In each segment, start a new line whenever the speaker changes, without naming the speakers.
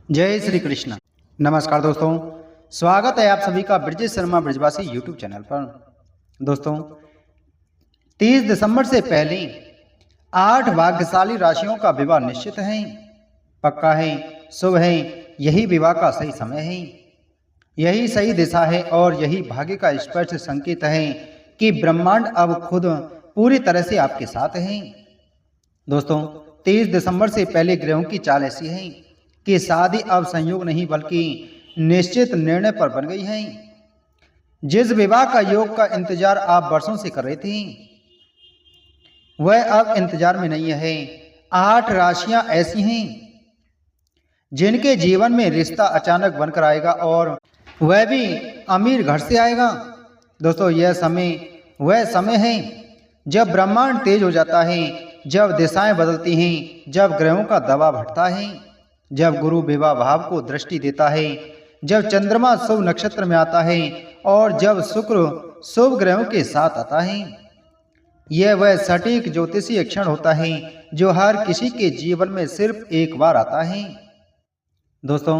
जय श्री कृष्ण। नमस्कार दोस्तों, स्वागत है आप सभी का ब्रजेश शर्मा ब्रजवासी यूट्यूब चैनल पर। दोस्तों, 30 दिसंबर से पहले 8 भाग्यशाली राशियों का विवाह निश्चित है, पक्का है, शुभ है। यही विवाह का सही समय है, यही सही दिशा है और यही भाग्य का स्पष्ट संकेत है कि ब्रह्मांड अब खुद पूरी तरह से आपके साथ है। दोस्तों, 30 दिसंबर से पहले ग्रहों की चाल ऐसी है कि शादी अब संयोग नहीं बल्कि निश्चित निर्णय पर बन गई है। जिस विवाह का योग का इंतजार आप वर्षों से कर रहे थे, वह अब इंतजार में नहीं है। 8 राशियां ऐसी हैं जिनके जीवन में रिश्ता अचानक बनकर आएगा और वह भी अमीर घर से आएगा। दोस्तों, यह समय वह समय है जब ब्रह्मांड तेज हो जाता है, जब दिशाएं बदलती हैं, जब ग्रहों का दबाव हटता है, जब गुरु विवाह भाव को दृष्टि देता है, जब चंद्रमा शुभ नक्षत्र में आता है और जब शुक्र शुभ ग्रहों के साथ आता है। यह वह सटीक ज्योतिषीय क्षण होता है जो हर किसी के जीवन में सिर्फ एक बार आता है। दोस्तों,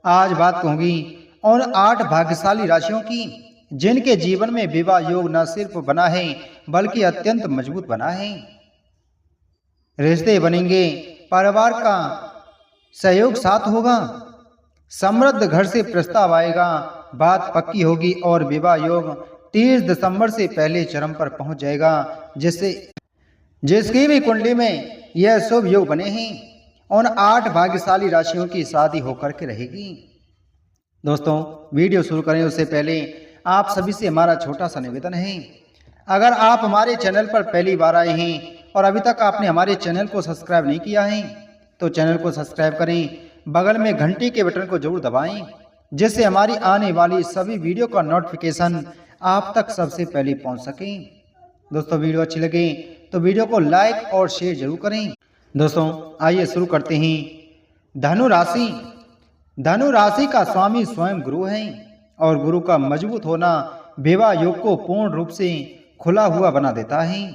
आज बात होगी और 8 भाग्यशाली राशियों की जिनके जीवन में विवाह योग न सिर्फ बना है बल्कि अत्यंत मजबूत बना है। रिश्ते बनेंगे, परिवार का सहयोग साथ होगा, समृद्ध घर से प्रस्ताव आएगा, बात पक्की होगी और विवाह योग 30 दिसंबर से पहले चरम पर पहुंच जाएगा। जिसकी भी कुंडली में यह शुभ योग बने हैं, उन 8 भाग्यशाली राशियों की शादी होकर के रहेगी। दोस्तों, वीडियो शुरू करें उससे पहले आप सभी से हमारा छोटा सा निवेदन है। अगर आप हमारे चैनल पर पहली बार आए हैं और अभी तक आपने हमारे चैनल को सब्सक्राइब नहीं किया है तो चैनल को सब्सक्राइब करें, बगल में घंटी के बटन को जरूर दबाएं जिससे हमारी आने वाली सभी वीडियो का नोटिफिकेशन आप तक सबसे पहले पहुंच सके। दोस्तों, वीडियो अच्छी लगे तो वीडियो को लाइक और शेयर जरूर करें। दोस्तों, आइए शुरू करते हैं। धनु राशि। धनु राशि का स्वामी स्वयं गुरु है और गुरु का मजबूत होना विवाह योग को पूर्ण रूप से खुला हुआ बना देता है।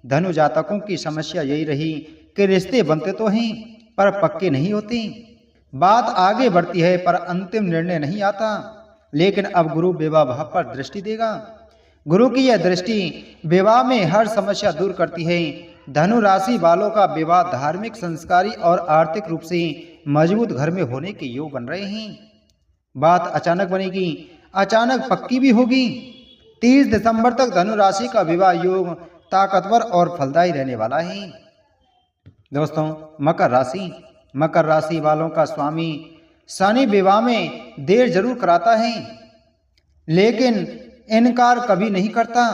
धनु जातकों की समस्या यही रही कि रिश्ते बनते तो हैं पर पक्के नहीं होते। बात आगे बढ़ती है पर अंतिम निर्णय नहीं आता। लेकिन अब गुरु विवाह भाव पर दृष्टि देगा। गुरु की यह दृष्टि विवाह में हर समस्या दूर करती है। धनु राशि वालों का विवाह धार्मिक, संस्कारी और आर्थिक रूप से मजबूत घर में होने के योग बन रहे हैं। बात अचानक बनेगी, अचानक पक्की भी होगी। 30 दिसंबर तक धनु राशि का विवाह योग ताकतवर और फलदायी रहने वाला है। दोस्तों, मकर राशि। मकर राशि वालों का स्वामी शनि विवाह में देर जरूर कराता है लेकिन इनकार कभी नहीं करता।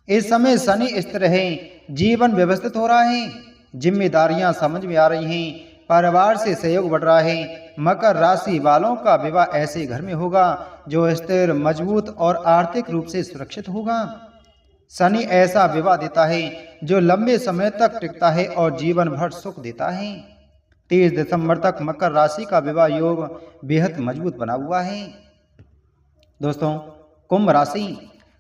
इस समय शनि स्थिर है, जीवन व्यवस्थित हो रहा है, जिम्मेदारियां समझ में आ रही हैं, परिवार से सहयोग बढ़ रहा है। मकर राशि वालों का विवाह ऐसे घर में होगा जो स्थिर, मजबूत और आर्थिक रूप से सुरक्षित होगा। शनि ऐसा विवाह देता है जो लंबे समय तक टिकता है और जीवन भर सुख देता है। 30 दिसंबर तक मकर राशि का विवाह योग बेहद मजबूत बना हुआ है। दोस्तों, कुंभ राशि।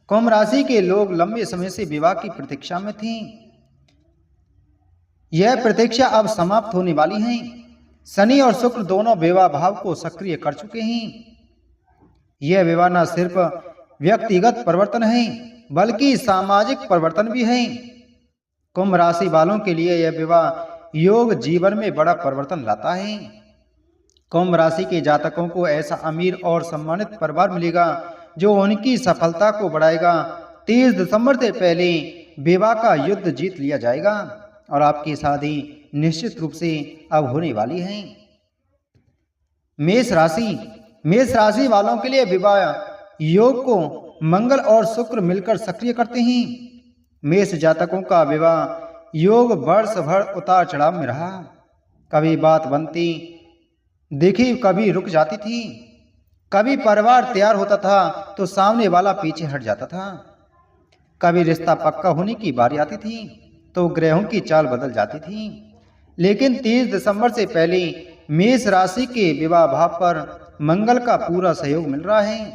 कुंभ राशि के लोग लंबे समय से विवाह की प्रतीक्षा में थे। यह प्रतीक्षा अब समाप्त होने वाली है। शनि और शुक्र दोनों विवाह भाव को सक्रिय कर चुके हैं। यह विवाह न सिर्फ व्यक्तिगत परिवर्तन है बल्कि सामाजिक परिवर्तन भी है। कुंभ राशि वालों के लिए यह विवाह योग जीवन में बड़ा परिवर्तन लाता है। कुंभ राशि के जातकों को ऐसा अमीर और सम्मानित परिवार मिलेगा जो उनकी सफलता को बढ़ाएगा। 30 दिसंबर से पहले विवाह का युद्ध जीत लिया जाएगा और आपकी शादी निश्चित रूप से अब होने वाली है। मेष राशि। मेष राशि वालों के लिए विवाह योग को मंगल और शुक्र मिलकर सक्रिय करते हैं। मेष जातकों का विवाह योग वर्ष भर उतार चढ़ाव में रहा। कभी बात बनती देखी, कभी रुक जाती थी, कभी परिवार तैयार होता था तो सामने वाला पीछे हट जाता था, कभी रिश्ता पक्का होने की बारी आती थी तो ग्रहों की चाल बदल जाती थी। लेकिन 30 दिसंबर से पहले मेष राशि के विवाह भाव पर मंगल का पूरा सहयोग मिल रहा है।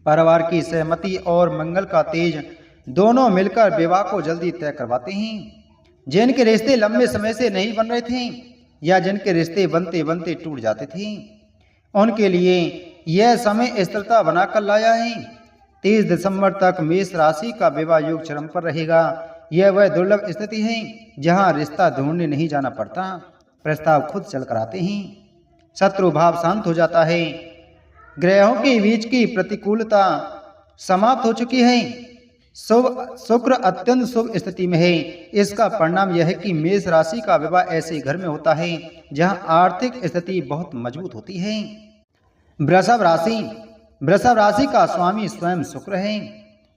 परिवार की सहमति और मंगल का तेज दोनों मिलकर विवाह को जल्दी तय करवाते हैं। जिनके रिश्ते लंबे समय से नहीं बन रहे थे या जिनके रिश्ते बनते बनते टूट जाते थे, उनके लिए यह समय स्थिरता बनाकर लाया है। 30 दिसंबर तक मेष राशि का विवाह योग चरम पर रहेगा। यह वह दुर्लभ स्थिति है जहां रिश्ता ढूंढने नहीं जाना पड़ता, प्रस्ताव खुद चलकर आते हैं। शत्रु भाव शांत हो जाता है। ग्रहों के बीच की प्रतिकूलता समाप्त हो चुकी है। शुक्र अत्यंत शुभ स्थिति में है। इसका परिणाम यह है कि मेष राशि का विवाह ऐसे घर में होता है जहां आर्थिक स्थिति बहुत मजबूत होती है। वृषभ राशि का स्वामी स्वयं शुक्र है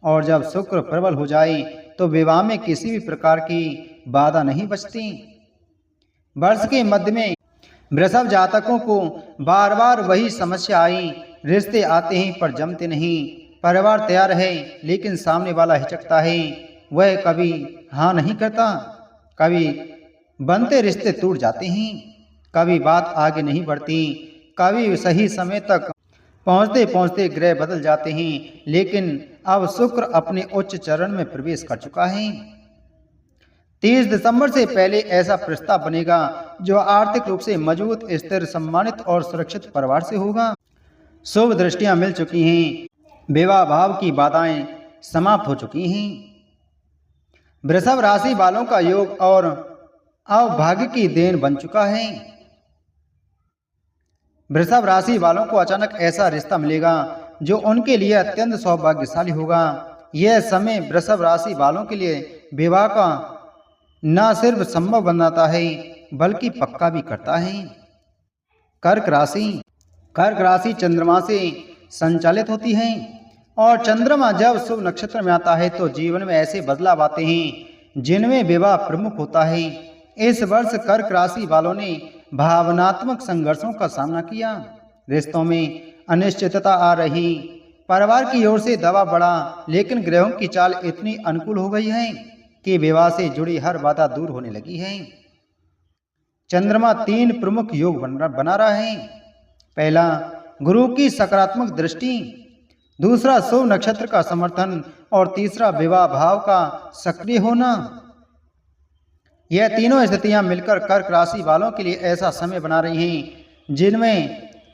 और जब शुक्र प्रबल हो जाए तो विवाह में किसी भी प्रकार की बाधा नहीं बचती। वर्ष के मध्य में वृषभ जातकों को बार बार वही समस्या आई। रिश्ते आते हैं पर जमते नहीं। परिवार तैयार है लेकिन सामने वाला हिचकता है। वह कभी हाँ नहीं करता। कभी बनते रिश्ते टूट जाते हैं। कभी बात आगे नहीं बढ़ती। कभी सही समय तक पहुंचते पहुंचते ग्रह बदल जाते हैं। लेकिन अब शुक्र अपने उच्च चरण में प्रवेश कर चुका है। 30 दिसंबर से पहले ऐसा प्रस्ताव बनेगा जो आर्थिक रूप से मजबूत, स्थिर, सम्मानित और सुरक्षित परिवार से होगा। शुभ दृष्टियां मिल चुकी हैं। विवाह भाव की बाधाएं समाप्त हो चुकी हैं। वृषभ राशि वालों का योग और अभाग्य की देन बन चुका है। वृषभ राशि वालों को अचानक ऐसा रिश्ता मिलेगा जो उनके लिए अत्यंत सौभाग्यशाली होगा। यह समय वृषभ राशि वालों के लिए विवाह का न सिर्फ संभव बनाता है बल्कि पक्का भी करता है। कर्क राशि चंद्रमा से संचालित होती है और चंद्रमा जब शुभ नक्षत्र में आता है तो जीवन में ऐसे बदलाव आते हैं जिनमें विवाह प्रमुख होता है। इस वर्ष कर्क राशि वालों ने भावनात्मक संघर्षों का सामना किया। रिश्तों में अनिश्चितता आ रही। परिवार की ओर से दबाव बढ़ा, लेकिन ग्रहों की चाल इतनी अनुकूल हो गई है कि विवाह से जुड़ी हर बाधा दूर होने लगी है। चंद्रमा 3 प्रमुख योग बना रहा है। पहला, गुरु की सकारात्मक दृष्टि। दूसरा, शुभ नक्षत्र का समर्थन और तीसरा, विवाह भाव का सक्रिय होना। यह तीनों स्थितियां मिलकर कर्क राशि वालों के लिए ऐसा समय बना रही हैं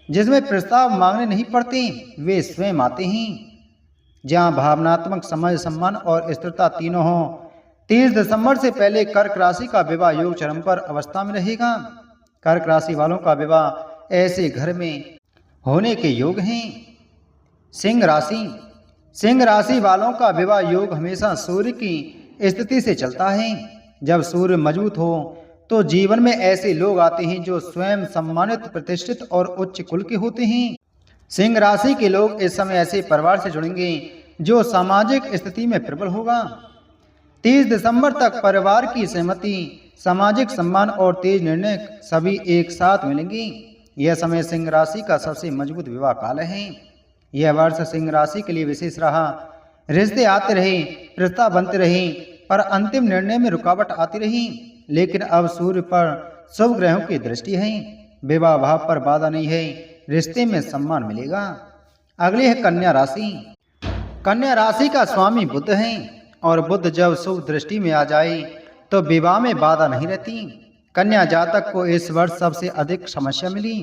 जिसमें प्रस्ताव मांगने नहीं पड़ते, वे स्वयं आते हैं। जहां भावनात्मक समझ, सम्मान और स्थिरता तीनों हों। 30 दिसंबर से पहले कर्क राशि का विवाह योग चरम पर अवस्था में रहेगा। कर्क राशि वालों का विवाह ऐसे घर में होने के योग हैं। सिंह राशि वालों का विवाह योग हमेशा सूर्य की स्थिति से चलता है। जब सूर्य मजबूत हो तो जीवन में ऐसे लोग आते हैं जो स्वयं सम्मानित, प्रतिष्ठित और उच्च कुल के होते हैं। सिंह राशि के लोग इस समय ऐसे परिवार से जुड़ेंगे जो सामाजिक स्थिति में प्रबल होगा। 30 दिसंबर तक परिवार की सहमति, सामाजिक सम्मान और तेज निर्णय सभी एक साथ मिलेंगे। यह समय सिंह राशि का सबसे मजबूत विवाह काल है। यह वर्ष सिंह राशि के लिए विशेष रहा। रिश्ते आते रहे, प्रस्ताव बनते रहे, पर अंतिम निर्णय में रुकावट आती रही। लेकिन अब सूर्य पर शुभ ग्रहों की दृष्टि है। विवाह भाव पर बाधा नहीं है। रिश्ते में सम्मान मिलेगा। अगले है कन्या राशि। कन्या राशि का स्वामी बुध है और बुध जब शुभ दृष्टि में आ जाए तो विवाह में बाधा नहीं रहती। कन्या जातक को इस वर्ष सबसे अधिक समस्या मिली।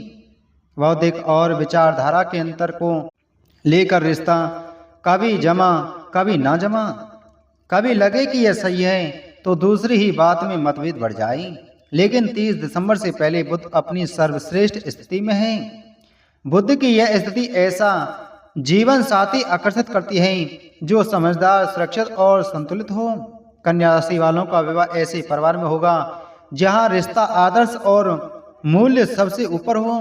बौद्धिक और विचारधारा के अंतर को लेकर रिश्ता कभी जमा कभी ना जमा। कभी लगे कि यह सही है तो दूसरी ही बात में मतभेद बढ़ जाए। लेकिन 30 दिसंबर से पहले बुध अपनी सर्वश्रेष्ठ स्थिति में है। बुध की यह स्थिति ऐसा जीवन साथी आकर्षित करती है जो समझदार, सुरक्षित और संतुलित हो। कन्या राशि वालों का विवाह ऐसे परिवार में होगा जहां रिश्ता, आदर्श और मूल्य सबसे ऊपर हो।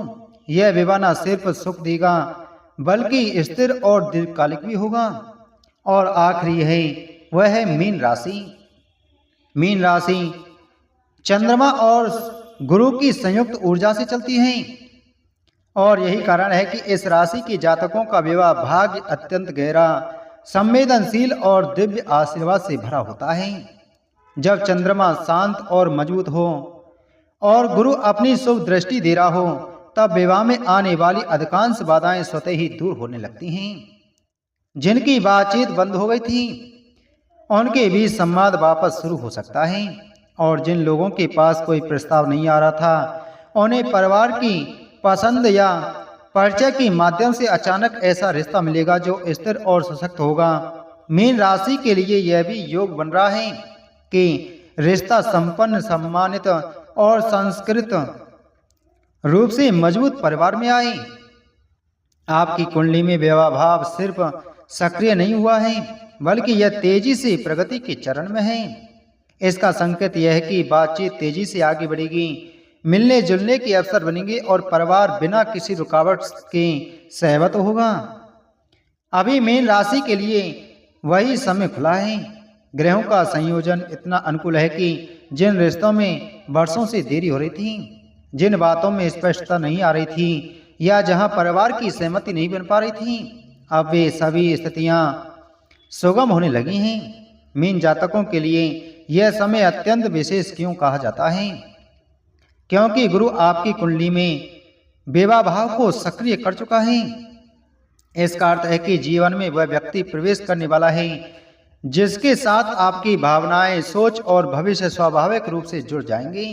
यह विवाह न सिर्फ सुख देगा बल्कि स्थिर और दीर्घकालिक भी होगा। और आखिरी है वह है मीन राशि चंद्रमा और गुरु की संयुक्त ऊर्जा से चलती है और यही कारण है कि इस राशि के जातकों का विवाह भाग्य अत्यंत गहरा, संवेदनशील और दिव्य आशीर्वाद से भरा होता है। जब चंद्रमा शांत और मजबूत हो और गुरु अपनी शुभ दृष्टि दे रहा हो तब विवाह में आने वाली अधिकांश बाधाएं स्वतः ही दूर होने लगती हैं। जिनकी बातचीत बंद हो गई थी उनके बीच संवाद वापस शुरू हो सकता है और जिन लोगों के पास कोई प्रस्ताव नहीं आ रहा था उन्हें परिवार की पसंद या परिचय के माध्यम से अचानक ऐसा रिश्ता मिलेगा जो स्थिर और सशक्त होगा। मीन राशि के लिए यह भी योग बन रहा है कि रिश्ता संपन्न, सम्मानित और संस्कृत रूप से मजबूत परिवार में आए। आपकी कुंडली में विवाह भाव सिर्फ सक्रिय नहीं हुआ है, बल्कि यह तेजी से प्रगति के चरण में है। इसका संकेत यह है कि बातचीत तेजी से आगे बढ़ेगी, मिलने जुलने के अवसर बनेंगे और परिवार बिना किसी रुकावट के सहमत होगा। अभी मीन राशि के लिए वही समय खुला है। ग्रहों का संयोजन इतना अनुकूल है कि जिन रिश्तों में वर्षों से देरी हो रही थी, जिन बातों में स्पष्टता नहीं आ रही थी या जहां परिवार की सहमति नहीं बन पा रही थी, अब वे सभी स्थितियां सुगम होने लगी हैं। मीन जातकों के लिए यह समय अत्यंत विशेष क्यों कहा जाता है? क्योंकि गुरु आपकी कुंडली में विवाह भाव को सक्रिय कर चुका है। इसका अर्थ है कि जीवन में वह व्यक्ति प्रवेश करने वाला है जिसके साथ आपकी भावनाएं, सोच और भविष्य स्वाभाविक रूप से जुड़ जाएंगे।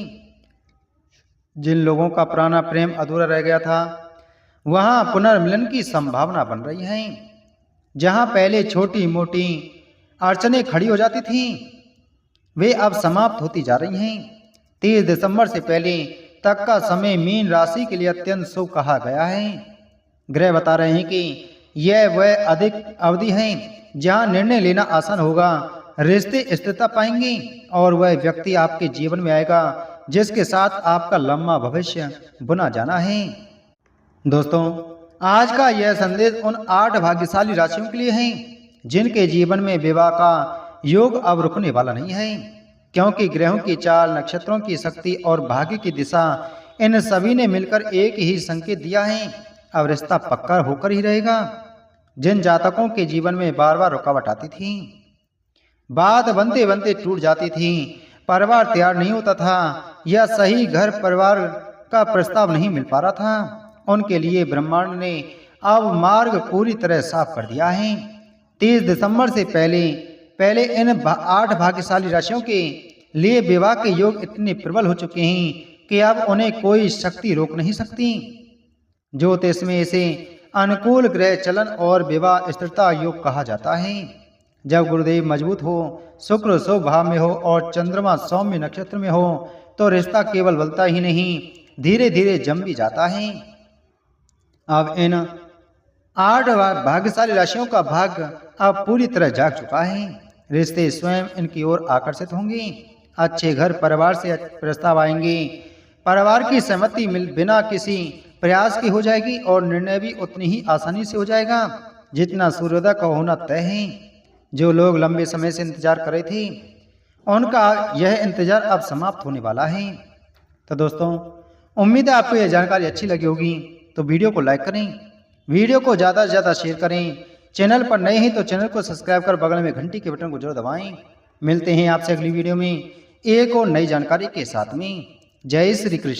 जिन लोगों का पुराना प्रेम अधूरा रह गया था, वहां पुनर्मिलन की संभावना बन रही है। जहां पहले छोटी मोटी अड़चनें खड़ी हो जाती थीं, वे अब समाप्त होती जा रही हैं। 30 दिसंबर से पहले तक का समय मीन राशि के लिए अत्यंत शुभ कहा गया है। ग्रह बता रहे हैं कि यह वह अधिक अवधि है जहां निर्णय लेना आसान होगा, रिश्ते स्थिरता पाएंगे और वह व्यक्ति आपके जीवन में आएगा जिसके साथ आपका लंबा भविष्य बुना जाना है। दोस्तों, आज का यह संदेश उन 8 भाग्यशाली राशियों के लिए है जिनके जीवन में विवाह का योग अब रुकने वाला नहीं है, क्योंकि ग्रहों की चाल, नक्षत्रों की शक्ति और भाग्य की दिशा, इन सभी ने मिलकर एक ही संकेत दिया है, अब रिश्ता पक्का होकर ही रहेगा। जिन जातकों के जीवन में बार बार रुकावट आती थी, बात बनते बनते टूट जाती थी, परिवार तैयार नहीं होता था या सही घर परिवार का प्रस्ताव नहीं मिल पा रहा था, उनके लिए ब्रह्मांड ने अब मार्ग पूरी तरह साफ कर दिया है। 30 दिसंबर से पहले इन 8 भाग्यशाली राशियों के लिए विवाह के योग इतने प्रबल हो चुके हैं कि अब उन्हें कोई शक्ति रोक नहीं सकती। ज्योतिष में इसे अनुकूल ग्रह चलन और विवाह स्थिरता योग कहा जाता है। जब गुरुदेव मजबूत हो, शुक्र शुभ भाव में हो और चंद्रमा सौम्य नक्षत्र में हो, तो रिश्ता केवल बनता ही नहीं, धीरे धीरे जम भी जाता है। अब इन 8 भाग्यशाली राशियों का भाग्य अब पूरी तरह जाग चुका है। रिश्ते स्वयं इनकी ओर आकर्षित होंगे, अच्छे घर परिवार से प्रस्ताव आएंगे, परिवार की सहमति बिना किसी प्रयास की हो जाएगी और निर्णय भी उतनी ही आसानी से हो जाएगा जितना सूर्योदय का होना तय है। जो लोग लंबे समय से इंतजार कर रहे थे, उनका यह इंतजार अब समाप्त होने वाला है। तो दोस्तों, उम्मीद है आपको यह जानकारी अच्छी लगी होगी, तो वीडियो को लाइक करें, वीडियो को ज़्यादा से ज़्यादा शेयर करें। चैनल पर नए हैं तो चैनल को सब्सक्राइब कर बगल में घंटी के बटन को जरूर दबाएं। मिलते हैं आपसे अगली वीडियो में एक और नई जानकारी के साथ में। जय श्री कृष्ण।